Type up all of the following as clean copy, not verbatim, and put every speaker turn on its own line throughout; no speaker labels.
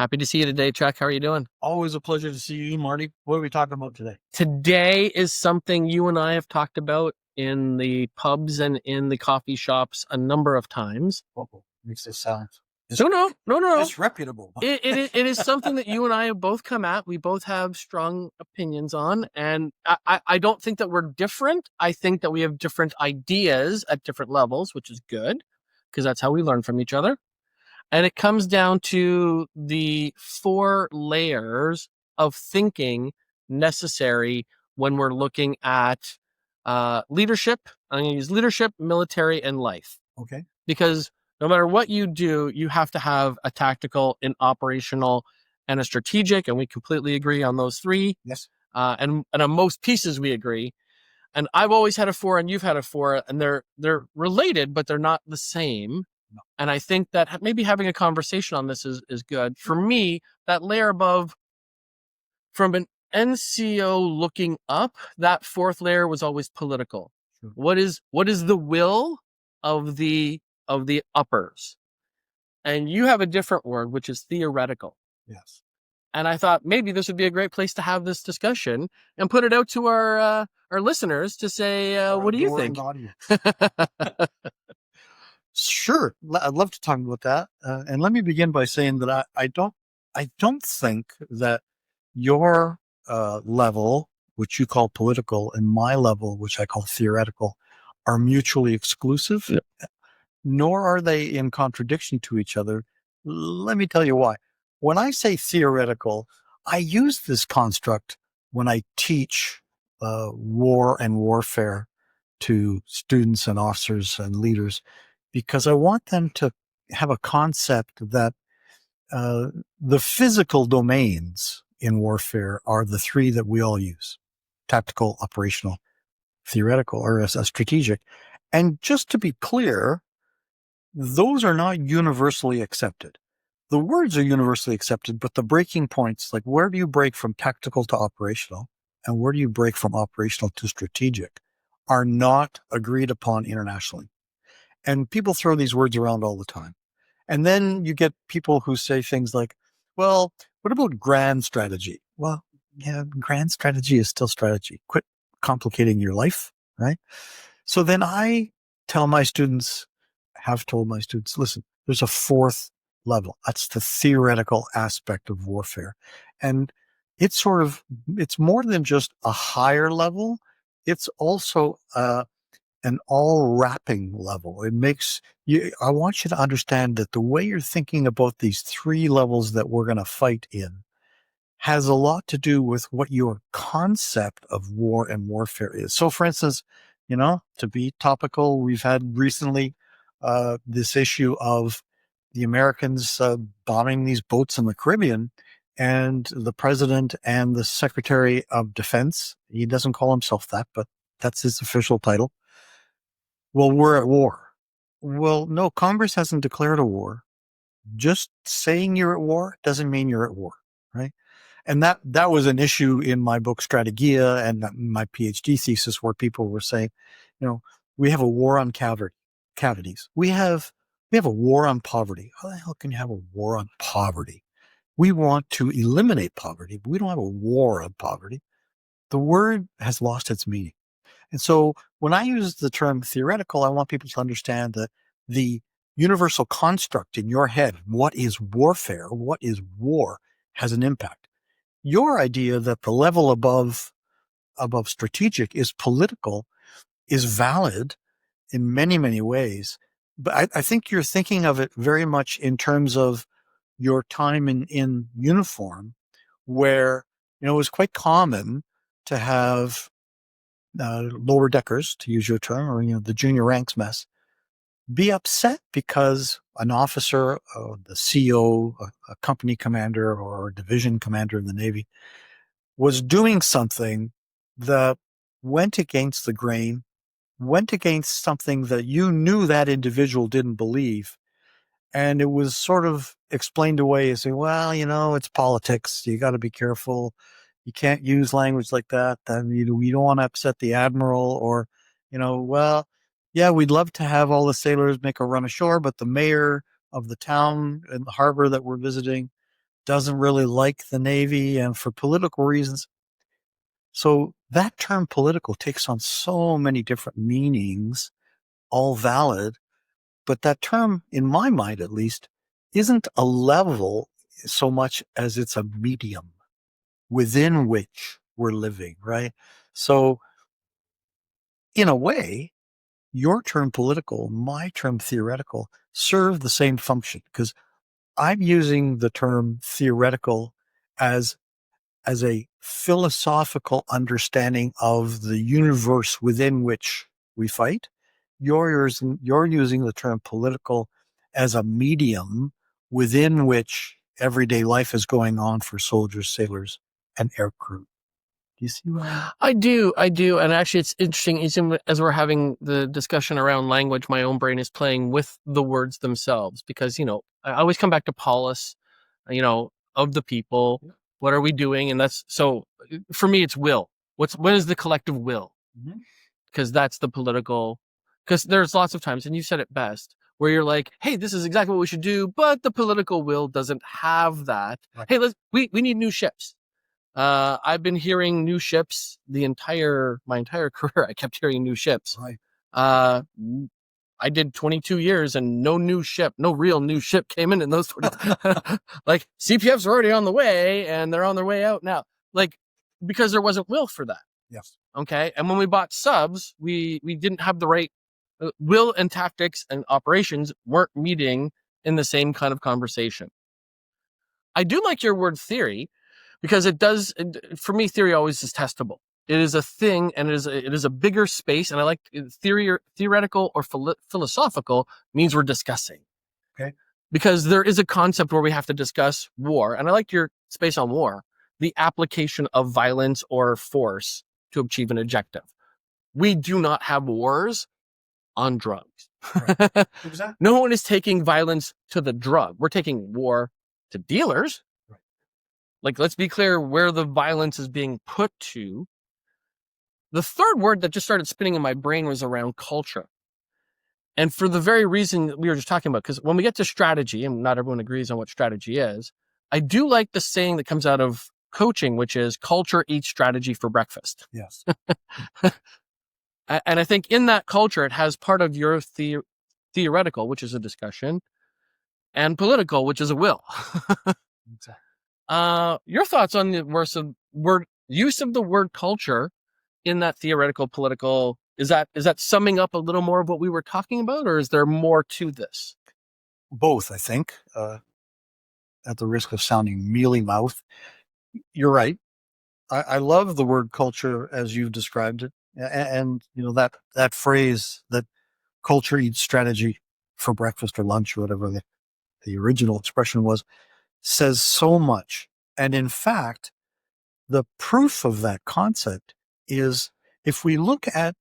Happy to see you today, Chuck. How are you doing?
Always a pleasure to see you, Marty. What are we talking about today?
Today is something you and I have talked about in the pubs and in the coffee shops a number of times.
Makes this sound
No.
disreputable.
It is something that you and I have both come at. We both have strong opinions on, and I don't think that we're different. I think that we have different ideas at different levels, which is good because that's how we learn from each other. And it comes down to the 4 layers of thinking necessary when we're looking at leadership. I'm going to use leadership, military, and life.
Okay.
Because no matter what you do, you have to have a tactical, an operational, and a strategic. And we completely agree on those 3.
Yes.
And on most pieces, we agree. And I've always had a 4, and you've had a 4, and they're related, but they're not the same.
No.
And I think that maybe having a conversation on this is good. For me, that layer above, from an NCO looking up, that 4th layer was always political.
Sure.
What is the will of the uppers? And you have a different word, which is theoretical.
Yes.
And I thought maybe this would be a great place to have this discussion and put it out to our listeners to say, what do you think?
Sure, I'd love to talk about that. And let me begin by saying that I don't think that your level, which you call political, and my level, which I call theoretical, are mutually exclusive. Yeah. Nor are they in contradiction to each other. Let me tell you why. When I say theoretical, I use this construct when I teach war and warfare to students and officers and leaders, because I want them to have a concept that the physical domains in warfare are the 3 that we all use: tactical, operational, theoretical, or strategic. And just to be clear, those are not universally accepted. The words are universally accepted, but the breaking points, like where do you break from tactical to operational and where do you break from operational to strategic, are not agreed upon internationally. And people throw these words around all the time. And then you get people who say things like, well, what about grand strategy? Well, yeah, grand strategy is still strategy. Quit complicating your life, right? So then I have told my students, listen, there's a 4th level. That's the theoretical aspect of warfare. And it's more than just a higher level. It's also an all-wrapping level. I want you to understand that the way you're thinking about these 3 levels that we're going to fight in has a lot to do with what your concept of war and warfare is. So, for instance, to be topical, we've had recently this issue of the Americans bombing these boats in the Caribbean, and the president and the Secretary of Defense, he doesn't call himself that, but that's his official title. Well, we're at war. Well, no, Congress hasn't declared a war. Just saying you're at war doesn't mean you're at war, right? And that was an issue in my book Strategia and my PhD thesis, where people were saying, we have a war on cavities. We have a war on poverty. How the hell can you have a war on poverty? We want to eliminate poverty, but we don't have a war on poverty. The word has lost its meaning. And so when I use the term theoretical, I want people to understand that the universal construct in your head, what is warfare, what is war, has an impact. Your idea that the level above strategic is political is valid in many, many ways. But I think you're thinking of it very much in terms of your time in uniform, where, it was quite common to have lower deckers, to use your term, or the junior ranks mess, be upset because an officer, the CO, a company commander, or a division commander in the Navy was doing something that went against the grain, went against something that you knew that individual didn't believe. And it was sort of explained away as saying, well, it's politics. You got to be careful. You can't use language like that. Then you don't want to upset the admiral, or, well, yeah, we'd love to have all the sailors make a run ashore, but the mayor of the town and the harbor that we're visiting doesn't really like the Navy, and for political reasons. So that term political takes on so many different meanings, all valid. But that term, in my mind at least, isn't a level so much as it's a medium within which we're living, right? So, in a way, your term political, my term theoretical serve the same function, because I'm using the term theoretical as a philosophical understanding of the universe within which we fight. You're using the term political as a medium within which everyday life is going on for soldiers, sailors, and aircrew. Do you see what
I do, and actually, it's interesting. Even as we're having the discussion around language, my own brain is playing with the words themselves because I always come back to polis, of the people. What are we doing? And that's so for me, it's will. What is the collective will? Because that's the political. Because there's lots of times, and you said it best, where you're like, "Hey, this is exactly what we should do," but the political will doesn't have that.
Right.
Hey, we need new ships. I've been hearing new ships my entire career. I kept hearing new ships.
Right.
I did 22 years and no real new ship came in those 20. Like CPFs are already on the way and they're on their way out now. Like, because there wasn't will for that.
Yes.
Okay. And when we bought subs, we didn't have the right will, and tactics and operations weren't meeting in the same kind of conversation. I do like your word theory, because for me, theory always is testable. It is a thing, and it is a bigger space. And I like theory, or theoretical or philosophical means we're discussing.
Okay.
Because there is a concept where we have to discuss war. And I liked your space on war, the application of violence or force to achieve an objective. We do not have wars on drugs.
Right. Exactly.
No one is taking violence to the drug. We're taking war to dealers. Like, let's be clear where the violence is being put to. The third word that just started spinning in my brain was around culture. And for the very reason that we were just talking about, because when we get to strategy, and not everyone agrees on what strategy is, I do like the saying that comes out of coaching, which is culture eats strategy for breakfast.
Yes.
And I think in that culture, it has part of your theoretical, which is a discussion, and political, which is a will.
Exactly.
Your thoughts on the use of the word culture in that theoretical political, is that summing up a little more of what we were talking about, or is there more to this?
Both, I think, at the risk of sounding mealy mouth. You're right. I love the word culture as you've described it. And that phrase, that culture eats strategy for breakfast or lunch or whatever the original expression was, says so much. And in fact, the proof of that concept is if we look at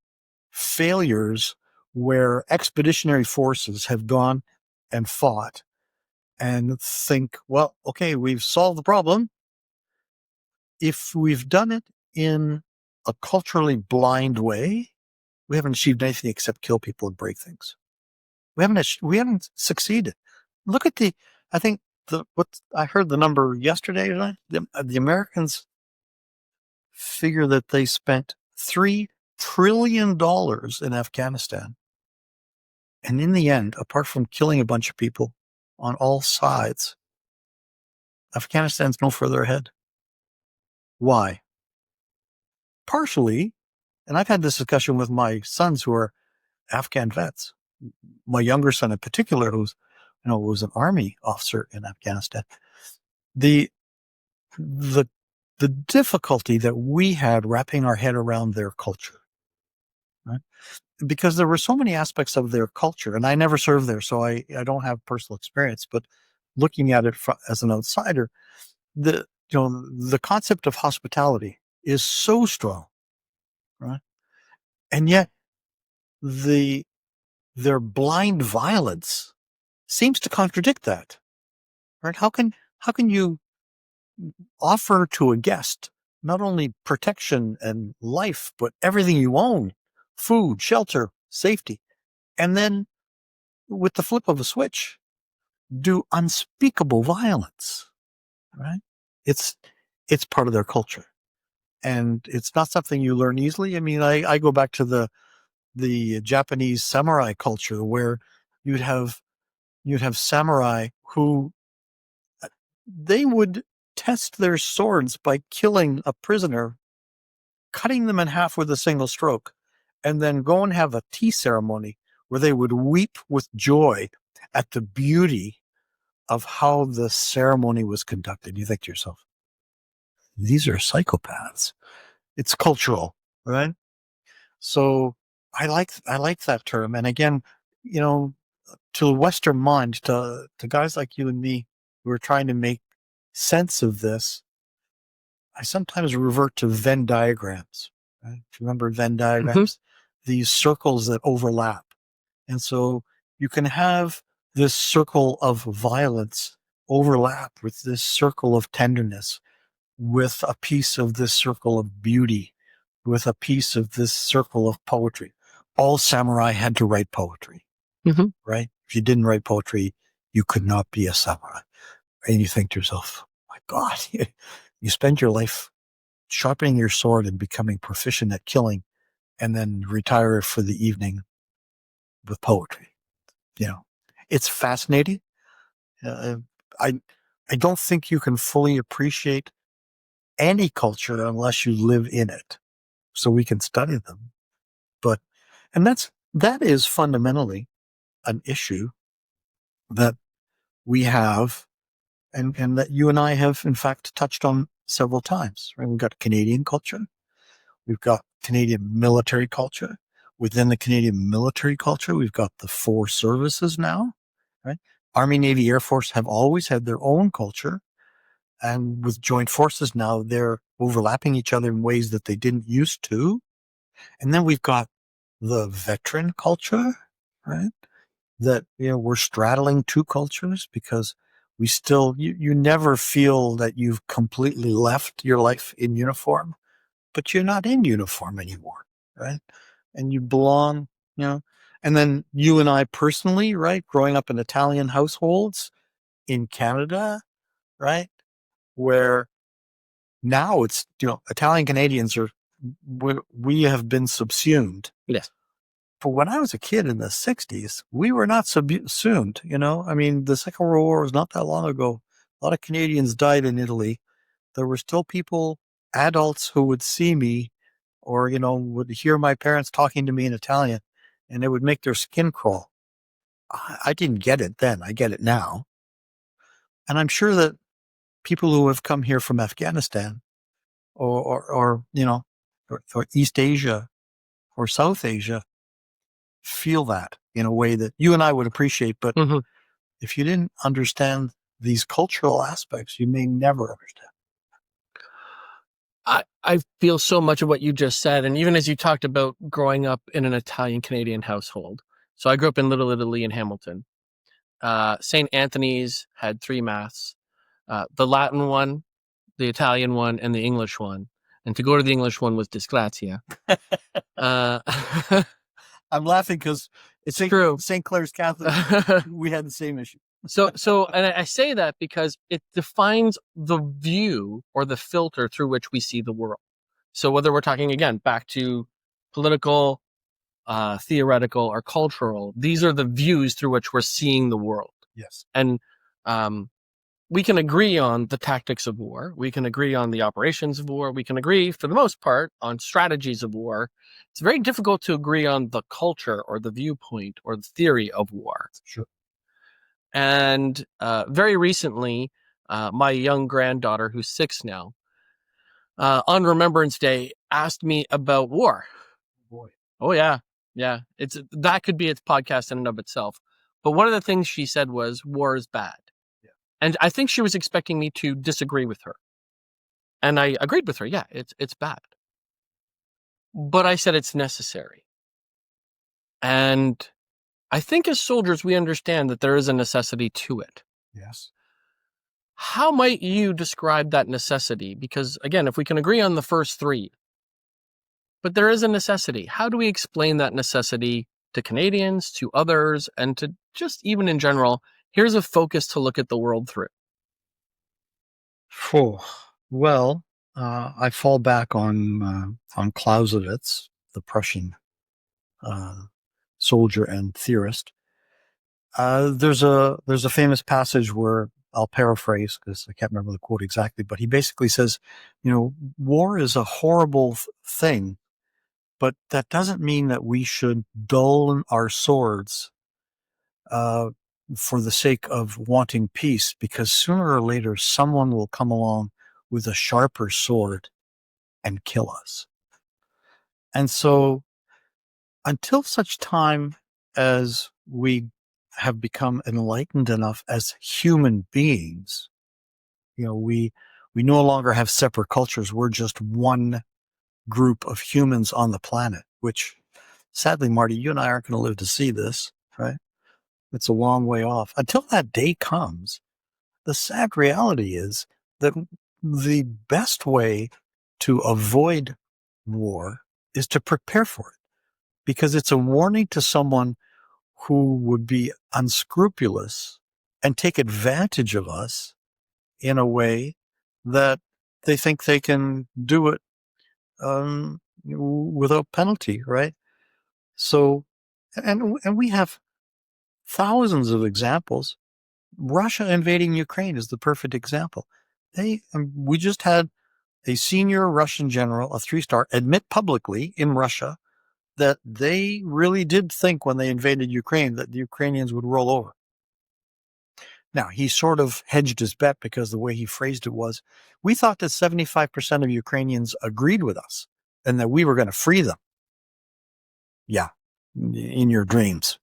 failures where expeditionary forces have gone and fought and think, well, okay, we've solved the problem. If we've done it in a culturally blind way, we haven't achieved anything except kill people and break things. We haven't succeeded. Look at I heard the number yesterday. The Americans figure that they spent $3 trillion in Afghanistan. And in the end, apart from killing a bunch of people on all sides, Afghanistan's no further ahead. Why? Partially, and I've had this discussion with my sons who are Afghan vets. My younger son in particular, was an army officer in Afghanistan. The difficulty that we had wrapping our head around their culture, right? Because there were so many aspects of their culture, and I never served there, so I don't have personal experience, but looking at it as an outsider, the concept of hospitality is so strong, right? And yet their blind violence seems to contradict that, right? How can you offer to a guest not only protection and life, but everything you own, food, shelter, safety, and then with the flip of a switch, do unspeakable violence? right? It's it's part of their culture, and it's not something you learn easily. I mean, I go back to the Japanese samurai culture where you'd have you'd have samurai who they would test their swords by killing a prisoner, cutting them in half with a single stroke, and then go and have a tea ceremony where they would weep with joy at the beauty of how the ceremony was conducted. You think to yourself, these are psychopaths. It's cultural, right? So I like that term. And again, you know, to the Western mind, to guys like you and me who are trying to make sense of this, I sometimes revert to Venn diagrams. Right? If you remember Venn diagrams, these circles that overlap. And so you can have this circle of violence overlap with this circle of tenderness, with a piece of this circle of beauty, with a piece of this circle of poetry. All samurai had to write poetry, right? If you didn't write poetry, you could not be a samurai. And you think to yourself, my God, you spend your life sharpening your sword and becoming proficient at killing, and then retire for the evening with poetry. You know, it's fascinating. Uh, I I don't think you can fully appreciate any culture unless you live in it. So we can study them, but and that is fundamentally an issue that we have, and that you and I have in fact touched on several times. Right? We've got Canadian culture. We've got Canadian military culture. Within the Canadian military culture, we've got the four services now, right? Army, Navy, Air Force have always had their own culture. And with joint forces now, they're overlapping each other in ways that they didn't used to. And then we've got the veteran culture, right? That, we're straddling two cultures because we still, you never feel that you've completely left your life in uniform, but you're not in uniform anymore, right? And you belong, and then you and I personally, right? Growing up in Italian households in Canada, right? Where now it's, Italian Canadians we have been subsumed.
Yes.
But when I was a kid in the 60s, we were not subsumed, I mean, the Second World War was not that long ago. A lot of Canadians died in Italy. There were still people, adults, who would see me or, would hear my parents talking to me in Italian, and it would make their skin crawl. I didn't get it then. I get it now. And I'm sure that people who have come here from Afghanistan or East Asia or South Asia feel that in a way that you and I would appreciate. But if you didn't understand these cultural aspects, you may never understand.
I feel so much of what you just said. And even as you talked about growing up in an Italian Canadian household. So I grew up in Little Italy in Hamilton. St. Anthony's had 3 mass, the Latin one, the Italian one, and the English one. And to go to the English one was disgrazia.
I'm laughing because it's
true.
St. Clair's Catholic. We had the same issue.
And I say that because it defines the view or the filter through which we see the world. So whether we're talking, again, back to political, theoretical, or cultural, these are the views through which we're seeing the world.
Yes.
And we can agree on the tactics of war. We can agree on the operations of war. We can agree, for the most part, on strategies of war. It's very difficult to agree on the culture or the viewpoint or the theory of war.
Sure.
And very recently, my young granddaughter, who's 6 now, on Remembrance Day, asked me about war.
Boy.
Oh, yeah. Yeah. That could be its podcast in and of itself. But one of the things she said was, war is bad. Yeah. And I think she was expecting me to disagree with her. And I agreed with her. Yeah, it's bad. But I said it's necessary. And I think as soldiers, we understand that there is a necessity to it.
Yes.
How might you describe that necessity? Because, again, if we can agree on the first 3, but there is a necessity. How do we explain that necessity to Canadians, to others, and to just even in general? Here's a focus to look at the world through.
Phew. Well, I fall back on Clausewitz, the Prussian uh, soldier and theorist. There's a famous passage where I'll paraphrase because I can't remember the quote exactly, but he basically says, war is a horrible thing, but that doesn't mean that we should dull our swords uh, for the sake of wanting peace, because sooner or later someone will come along with a sharper sword and kill us. And so, until such time as we have become enlightened enough as human beings, we no longer have separate cultures. We're just one group of humans on the planet, which sadly, Marty, you and I aren't going to live to see this, right? It's a long way off. Until that day comes, the sad reality is that the best way to avoid war is to prepare for it, because it's a warning to someone who would be unscrupulous and take advantage of us in a way that they think they can do it without penalty, right? So, and we have thousands of examples. Russia invading Ukraine is the perfect example. We just had a senior Russian general, a 3-star, admit publicly in Russia that they really did think when they invaded Ukraine that the Ukrainians would roll over. Now, he sort of hedged his bet because the way he phrased it was, we thought that 75% of Ukrainians agreed with us and that we were going to free them. Yeah, in your dreams,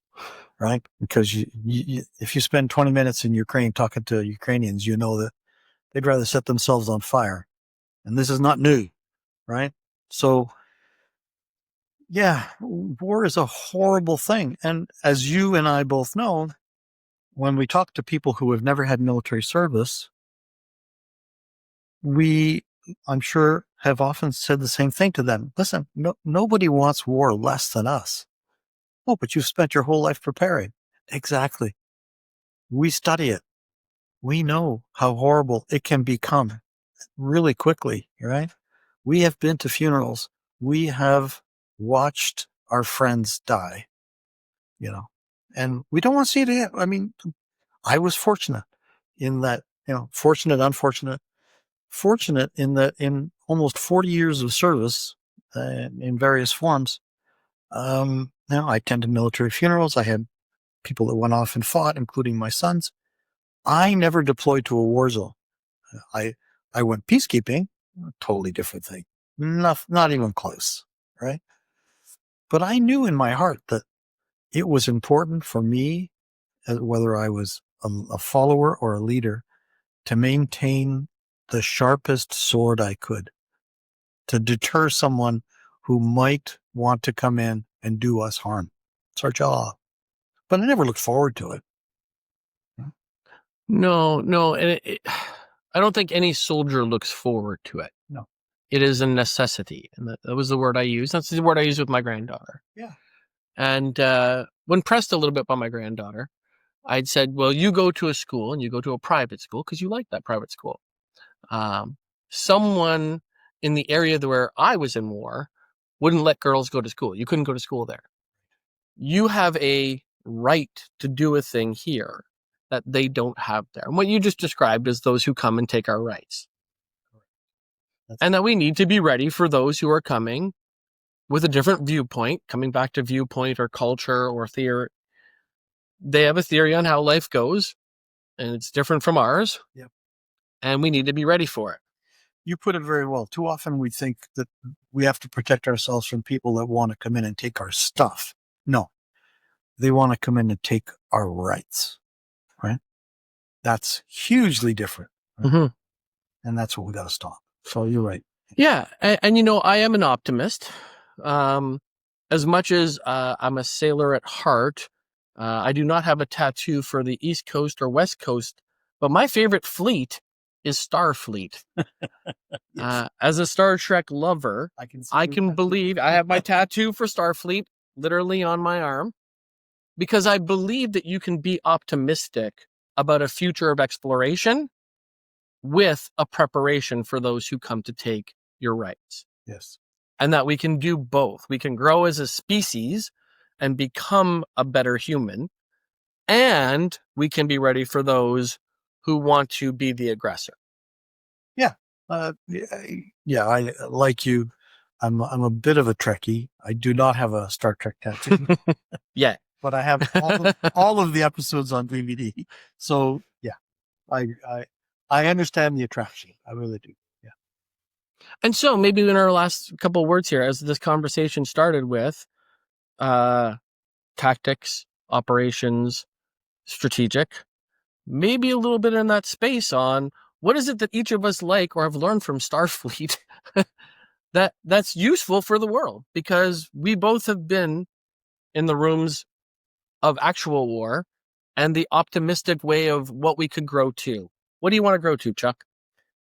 right? Because if you spend 20 minutes in Ukraine talking to Ukrainians, you know that they'd rather set themselves on fire. And this is not new, right? So, yeah, war is a horrible thing. And as you and I both know, when we talk to people who have never had military service, we, I'm sure, have often said the same thing to them. Listen, nobody wants war less than us. Oh, but you've spent your whole life preparing. Exactly. We study it. We know how horrible it can become really quickly, right? We have been to funerals. We have watched our friends die, and we don't want to see it again. I mean, I was fortunate in that, unfortunate, fortunate in that in almost 40 years of service in various forms, now I attended military funerals. I had people that went off and fought, including my sons. I never deployed to a war zone. I, I went peacekeeping, a totally different thing. Not even close, right? But I knew in my heart that it was important for me, whether I was a follower or a leader, to maintain the sharpest sword I could to deter someone who might want to come in and do us harm. It's our job. But I never looked forward to it.
No, and I don't think any soldier looks forward to it.
No.
It is a necessity, and that was the word I used. That's the word I used with my granddaughter.
Yeah.
And when pressed a little bit by my granddaughter, I'd said, well, you go to a school and you go to a private school because you like that private school. Someone in the area where I was in war wouldn't let girls go to school. You couldn't go to school there. You have a right to do a thing here that they don't have there. And what you just described is those who come and take our rights. And that we need to be ready for those who are coming with a different viewpoint, coming back to viewpoint or culture or theory. They have a theory on how life goes, and it's different from ours.
Yep.
And we need to be ready for it.
You put it very well. Too often we think that we have to protect ourselves from people that want to come in and take our stuff. No, they want to come in and take our rights, right? That's hugely different. Right?
Mm-hmm.
And that's what we got to stop. So you're right.
Yeah. And I am an optimist. As much as I'm a sailor at heart, I do not have a tattoo for the East Coast or West Coast, but my favorite fleet is Starfleet. Yes. As a Star Trek lover, I can believe I have my tattoo for Starfleet literally on my arm, because I believe that you can be optimistic about a future of exploration with a preparation for those who come to take your rights.
Yes.
And that we can do both. We can grow as a species and become a better human, and we can be ready for those who want to be the aggressor.
Yeah. Yeah. I like you. I'm a bit of a Trekkie. I do not have a Star Trek tattoo.
Yeah.
But I have all of the episodes on DVD. So yeah, I understand the attraction. I really do. Yeah.
And so maybe in our last couple of words here, as this conversation started with, tactics, operations, strategic, maybe a little bit in that space on what is it that each of us like or have learned from Starfleet that's useful for the world, because we both have been in the rooms of actual war and the optimistic way of what we could grow to. What do you want to grow to, Chuck?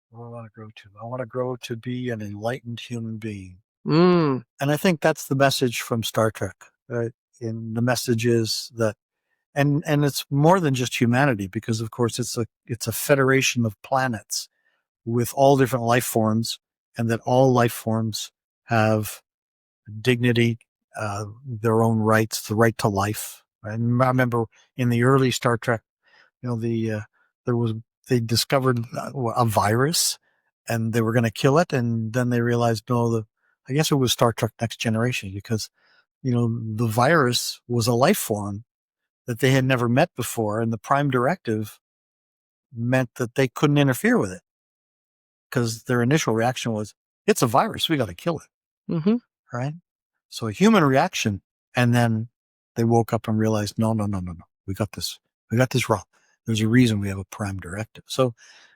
What do I want to grow to? I want to grow to be an enlightened human being.
Mm.
And I think that's the message from Star Trek. And the message is that, and it's more than just humanity, because of course it's a federation of planets with all different life forms, and that all life forms have dignity, their own rights, the right to life. And I remember in the early Star Trek, they discovered a virus, and they were going to kill it, and then they realized, no, I guess it was Star Trek Next Generation, because the virus was a life form that they had never met before, and the Prime Directive meant that they couldn't interfere with it, because their initial reaction was, it's a virus, we got to kill it.
Mm-hmm.
Right? So a human reaction, and then they woke up and realized, no, we got this wrong. There's a reason we have a Prime Directive. So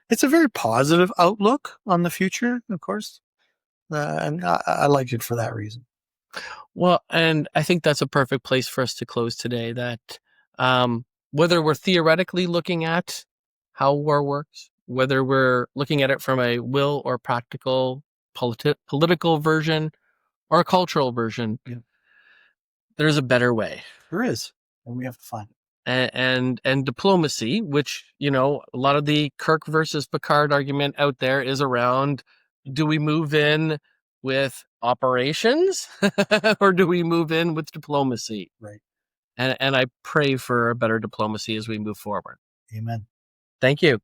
it's a very positive outlook on the future, of course, and I liked it for that reason.
Well, and I think that's a perfect place for us to close today, that whether we're theoretically looking at how war works, whether we're looking at it from a will or practical political version or a cultural version,
Yeah.
there's a better way.
There is, and we have to find it.
And diplomacy, which, a lot of the Kirk versus Picard argument out there is around, do we move in with operations or do we move in with diplomacy?
Right.
And I pray for a better diplomacy as we move forward.
Amen.
Thank you.